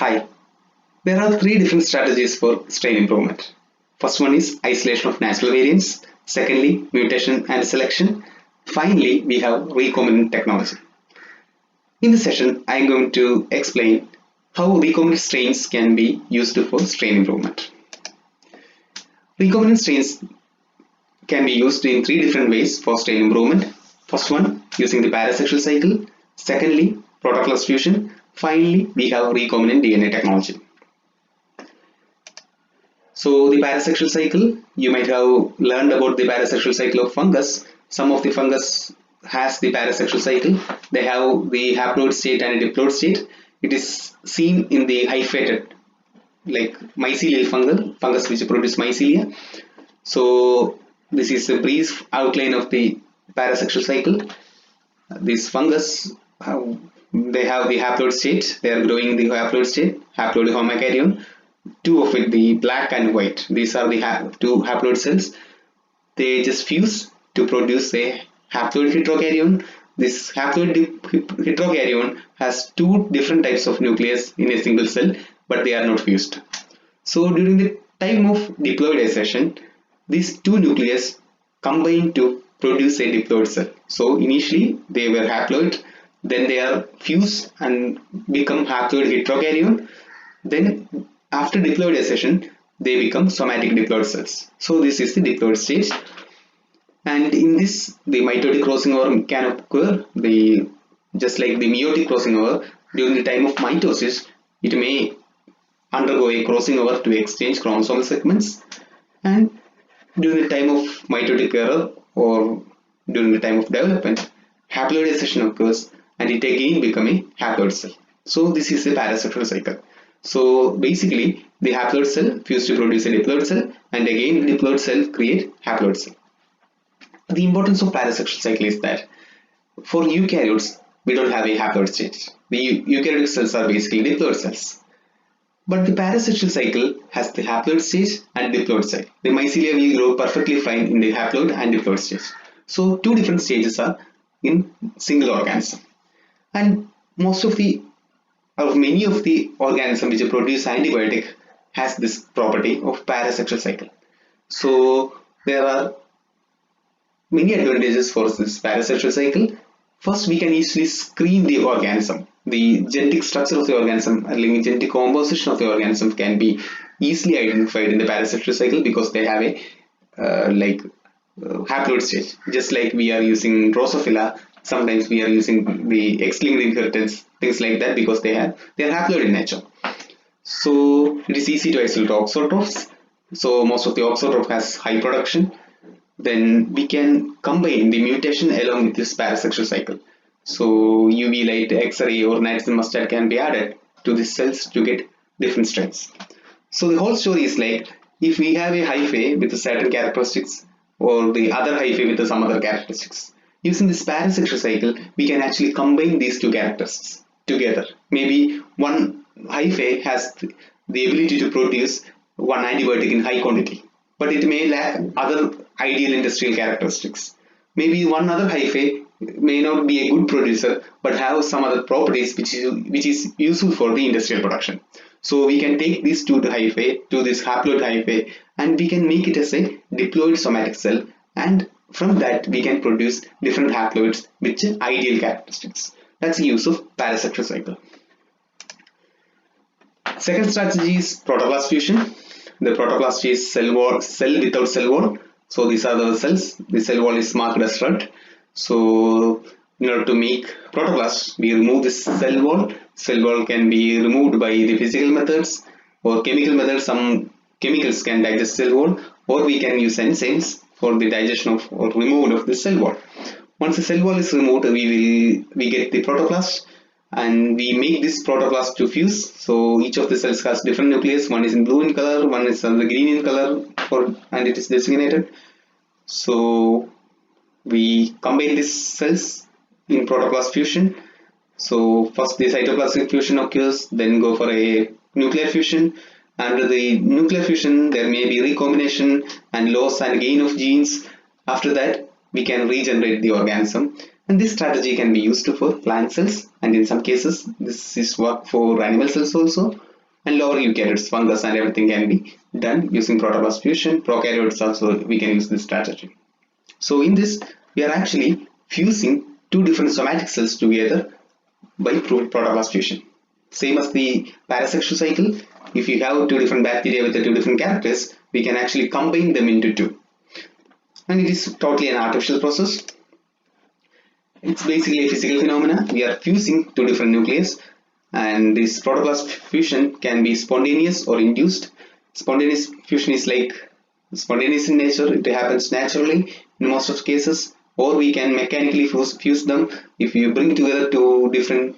Hi, there are three different strategies for strain improvement. First one is isolation of natural variants. Secondly, mutation and selection. Finally, we have recombinant technology. In this session, I am going to explain how recombinant strains can be used for strain improvement. Recombinant strains can be used in three different ways for strain improvement. First one, using the parasexual cycle. Secondly, Protoplast fusion. Finally, we have recombinant DNA technology. So the parasexual cycle, you might have learned about the parasexual cycle of fungus. Some of the fungus has the parasexual cycle. They have the haploid state and a diploid state. It is seen in the hyphated, like mycelial fungus which produce mycelia. So this is a brief outline of the parasexual cycle. This fungus, they have the haploid state. They are growing the haploid state, haploid homokaryon. Two of it, the black and white, these are the two haploid cells. They just fuse to produce a haploid heterokaryon. This haploid heterokaryon has two different types of nucleus in a single cell, but they are not fused. So during the time of diploidization, these two nucleus combine to produce a diploid cell. So initially they were haploid, then they are fused and become haploid heterokaryon. Then after diploidization, they become somatic diploid cells. So this is the diploid stage. And in this, the mitotic crossing over can occur. Just like the meiotic crossing over, during the time of mitosis, it may undergo a crossing over to exchange chromosomal segments. And during the time of mitotic error or during the time of development, haploidization occurs and it again becomes a haploid cell. So this is a parasexual cycle. So basically, the haploid cell fused to produce a diploid cell, and again the diploid cell create haploid cell. The importance of parasexual cycle is that for eukaryotes, we don't have a haploid stage. The eukaryotic cells are basically diploid cells. But the parasexual cycle has the haploid stage and diploid stage. The mycelia will grow perfectly fine in the haploid and diploid stage. So two different stages are in single organism. And many of the organisms which produce antibiotic has this property of parasexual cycle. So there are many advantages for this parasexual cycle. First, we can easily screen the organism. The genetic structure of the organism, or genetic composition of the organism can be easily identified in the parasexual cycle because they have a haploid stage. Just like we are using Drosophila, sometimes we are using the X-linked inheritance, things like that, because they are haploid in nature. So it is easy to isolate auxotrophs. So most of the auxotroph has high production. Then we can combine the mutation along with this parasexual cycle. So UV light, X-ray or nitrogen mustard can be added to these cells to get different strains. So the whole story is like, if we have a hyphae with certain characteristics or the other hyphae with some other characteristics, using this parasexual cycle, we can actually combine these two characteristics together. Maybe one hyphae has the ability to produce one antibiotic in high quantity, but it may lack other ideal industrial characteristics. Maybe one other hyphae may not be a good producer, but have some other properties which is useful for the industrial production. So we can take these two hyphae to this haploid hyphae and we can make it as a diploid somatic cell, and from that we can produce different haploids with ideal characteristics. That's the use of parasexual cycle. Second strategy is protoplast fusion. The protoplast is cell without cell wall. So these are the cells. The cell wall is marked as red. So in order to make protoplast, we remove this cell wall. Cell wall can be removed by the physical methods or chemical methods. Some chemicals can digest cell wall, or we can use enzymes for the digestion of or removal of the cell wall. Once the cell wall is removed, we get the protoplast, and we make this protoplast to fuse. So each of the cells has different nucleus. One is in blue in color, one is green in color, and it is designated. So we combine these cells in protoplast fusion. So first the cytoplasmic fusion occurs, then go for a nuclear fusion. Under the nuclear fusion, there may be recombination and loss and gain of genes. After that, we can regenerate the organism, And this strategy can be used for plant cells, and in some cases this is work for animal cells also. And lower eukaryotes, fungus and everything can be done using protoplast fusion. Prokaryotes also we can use this strategy. So in this we are actually fusing two different somatic cells together by protoplast fusion. Same as the parasexual cycle, if you have two different bacteria with the two different characters, we can actually combine them into two. And it is totally an artificial process. It's basically a physical phenomena. We are fusing two different nucleus, and this protoplast fusion can be spontaneous or induced. Spontaneous fusion is like spontaneous in nature, it happens naturally in most of cases, or we can mechanically fuse them. If you bring together two different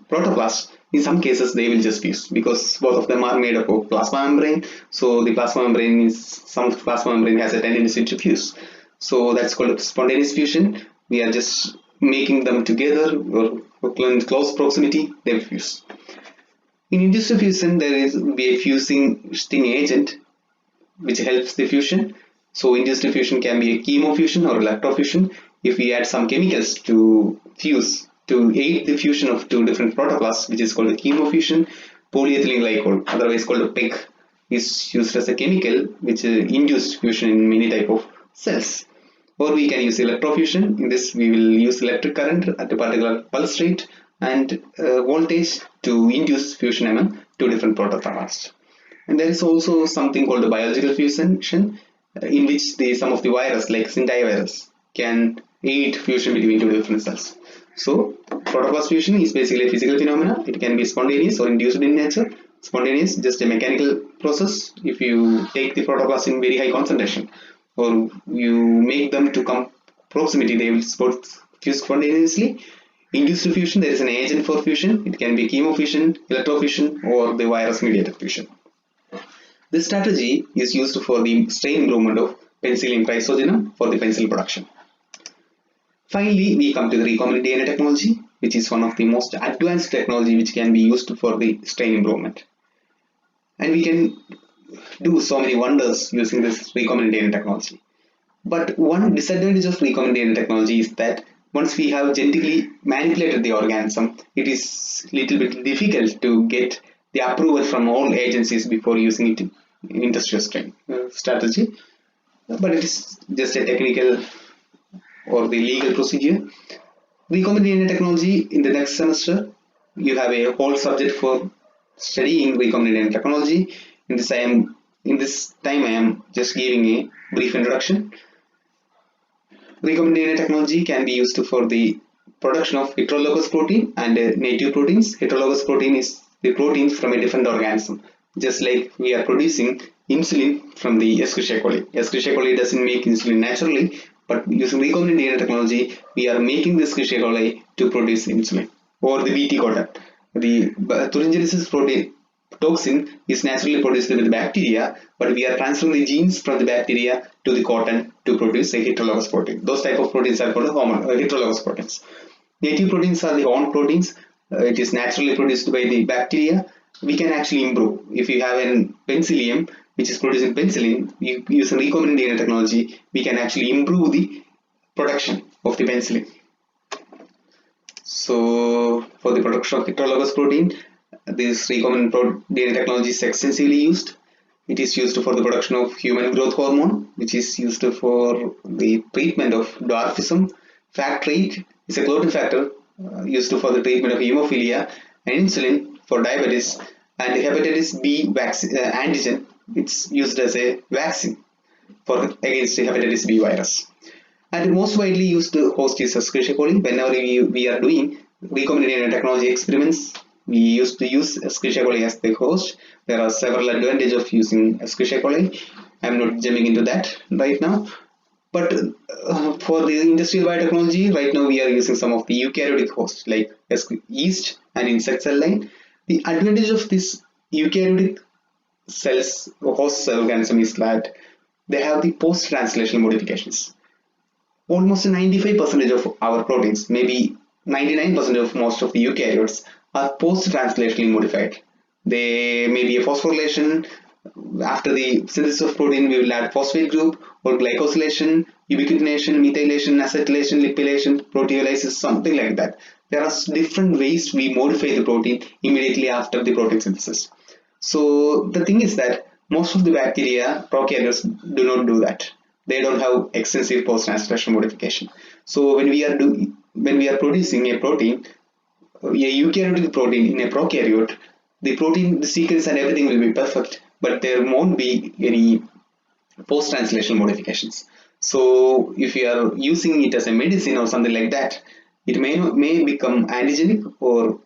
protoplasts, in some cases they will just fuse because both of them are made up of plasma membrane. So the plasma membrane is, some of the plasma membrane has a tendency to fuse. So that's called spontaneous fusion. We are just making them together or in close proximity, they fuse. In induced fusion, there is a fusing agent which helps the fusion. So induced fusion can be a chemofusion or electrofusion. If we add some chemicals to fuse to aid the fusion of two different protoplasts, which is called a chemofusion. Polyethylene glycol, otherwise called a PEG, is used as a chemical which induced fusion in many type of cells. Or we can use electrofusion. In this we will use electric current at a particular pulse rate and voltage to induce fusion among two different protoplasts. And there is also something called the biological fusion, in which some of the virus like syntyvirus can aid fusion between two different cells. So protoplast fusion is basically a physical phenomena. It can be spontaneous or induced in nature. Spontaneous, just a mechanical process. If you take the protoplast in very high concentration, or you make them to come proximity, they will fuse spontaneously. Induced fusion, there is an agent for fusion. It can be chemofusion, electrofusion, or the virus mediated fusion. This strategy is used for the strain improvement of penicillium chrysogenum for the penicillin production. Finally, we come to the recombinant DNA technology, which is one of the most advanced technology which can be used for the strain improvement. And we can do so many wonders using this recombinant DNA technology. But one disadvantage of recombinant DNA technology is that once we have genetically manipulated the organism, it is a little bit difficult to get the approval from all agencies before using it in industrial strain strategy. But it is just a technical or the legal procedure. Recombinant DNA technology, in the next semester, you have a whole subject for studying recombinant DNA technology. In this time I am just giving a brief introduction. Recombinant DNA technology can be used for the production of heterologous protein and native proteins. Heterologous protein is the protein from a different organism. Just like we are producing insulin from the Escherichia coli. Escherichia coli doesn't make insulin naturally, but using recombinant DNA technology, we are making the Escherichia coli to produce insulin. Or the Bt cotton. The thuringiensis protein toxin is naturally produced with bacteria, but we are transferring the genes from the bacteria to the cotton to produce a heterologous protein. Those type of proteins are called heterologous proteins. Native proteins are the own proteins. It is naturally produced by the bacteria. We can actually improve. If you have an penicillium which is producing penicillin, using recombinant DNA technology, we can actually improve the production of the penicillin. So for the production of heterologous protein, this recombinant DNA technology is extensively used. It is used for the production of human growth hormone, which is used for the treatment of dwarfism. Fat rate is a clotting factor used for the treatment of hemophilia, and insulin for diabetes, and hepatitis B vaccine, antigen. It's used as a vaccine for against the hepatitis B virus. And the most widely used host is Escherichia coli. Whenever we are doing recombinant DNA technology experiments, we used to use Escherichia coli as the host. There are several advantages of using Escherichia coli. I'm not jumping into that right now. But for the industrial biotechnology, right now we are using some of the eukaryotic hosts like yeast and insect cell line. The advantage of this eukaryotic cells or host cell organism is that they have the post-translational modifications. Almost 95% of our proteins, maybe 99% of most of the eukaryotes, are post-translationally modified. They may be a phosphorylation. After the synthesis of protein, we will add phosphate group, or glycosylation. ubiquitination, methylation, acetylation, lipylation, proteolysis, something like that. There are different ways we modify the protein immediately after the protein synthesis. So the thing is that most of the bacteria, prokaryotes, do not do that. They don't have extensive post-translation modification. So when we are producing a protein, a eukaryotic protein in a prokaryote, the protein, the sequence and everything will be perfect, but there won't be any post-translational modifications. So if you are using it as a medicine or something like that, it may become antigenic, or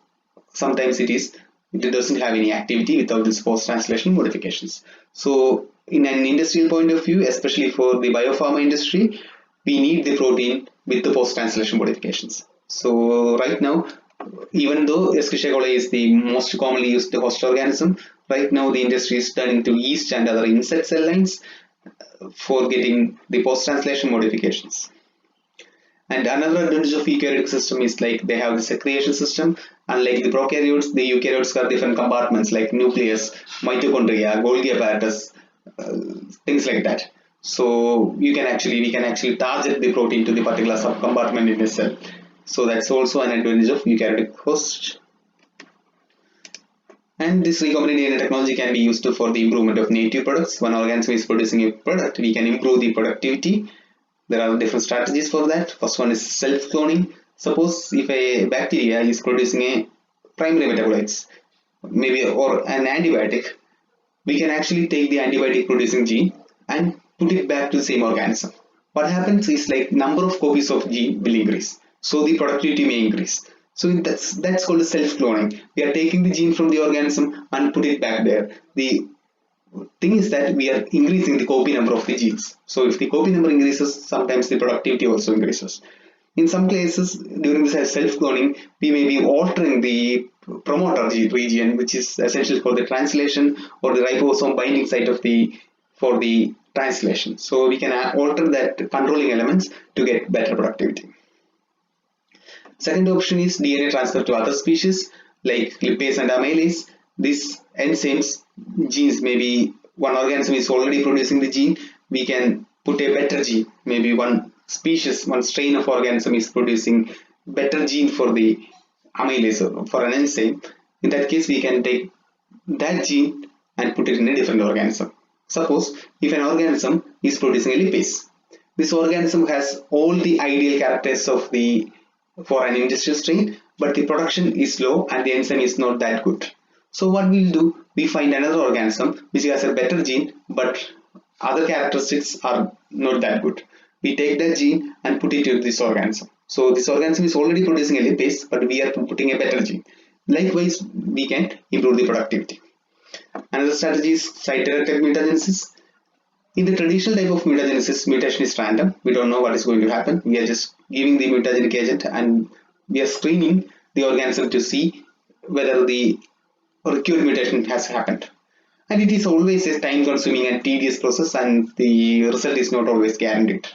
sometimes it doesn't have any activity without this post-translational modifications. So in an industrial point of view, especially for the biopharma industry, we need the protein with the post-translation modifications. So right now, even though Escherichia coli is the most commonly used host organism, right now the industry is turning to yeast and other insect cell lines for getting the post-translation modifications. And another advantage of eukaryotic system is like they have the secretion system. Unlike the prokaryotes, the eukaryotes have different compartments like nucleus, mitochondria, Golgi apparatus, things like that. So we can actually target the protein to the particular subcompartment in a cell. So that's also an advantage of eukaryotic host. And this recombinant DNA technology can be used for the improvement of native products. When organism is producing a product, we can improve the productivity. There are different strategies for that. First one is self-cloning. Suppose if a bacteria is producing a primary metabolites, maybe or an antibiotic, we can actually take the antibiotic producing gene and put it back to the same organism. What happens is like number of copies of gene will increase, so the productivity may increase. So that's called self-cloning. We are taking the gene from the organism and put it back there. The thing is that we are increasing the copy number of the genes. So if the copy number increases, sometimes the productivity also increases. In some cases, during this self-cloning, we may be altering the promoter region, which is essentially for the translation or the ribosome binding site of for the translation. So we can alter that controlling elements to get better productivity. Second option is DNA transfer to other species like lipase and amylase. These enzymes, genes, maybe one organism is already producing the gene, we can put a better gene. Maybe one species, one strain of organism is producing better gene for the amylase or for an enzyme. In that case, we can take that gene and put it in a different organism. Suppose if an organism is producing a lipase, this organism has all the ideal characteristics of for an industrial strain, but the production is low and the enzyme is not that good. So what we'll do, we find another organism which has a better gene, but other characteristics are not that good. We take that gene and put it into this organism. So this organism is already producing a lipase, but we are putting a better gene. Likewise, we can improve the productivity. Another strategy is site-directed mutagenesis. In the traditional type of mutagenesis, mutation is random. We don't know what is going to happen. We are just giving the mutagenic agent and we are screening the organism to see whether the required mutation has happened. And it is always a time consuming and tedious process, and the result is not always guaranteed.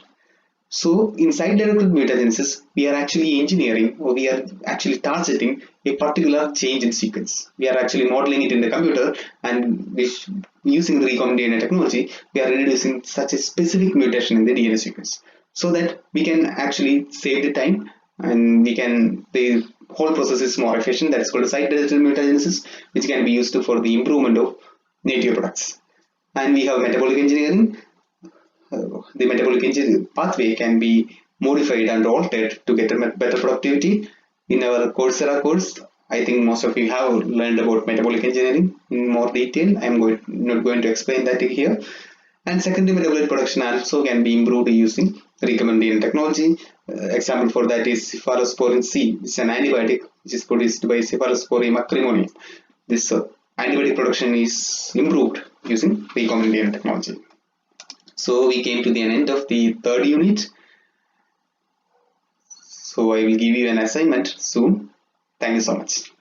So in site-directed mutagenesis, we are actually engineering, or we are actually targeting a particular change in sequence. We are actually modeling it in the computer, and using the recombinant DNA technology, we are introducing such a specific mutation in the DNA sequence, so that we can actually save the time, and the whole process is more efficient. That is called site-directed mutagenesis, which can be used for the improvement of native products. And we have metabolic engineering. The metabolic engineering pathway can be modified and altered to get a better productivity. In our Coursera course, I think most of you have learned about metabolic engineering in more detail. I'm not going to explain that here. And secondary metabolic production also can be improved using recombinant technology. Example for that is cephalosporin C. It's an antibiotic which is produced by Cephalosporin acrimonium. This antibiotic production is improved using recombinant technology. So we came to the end of the third unit. So I will give you an assignment soon. Thank you so much.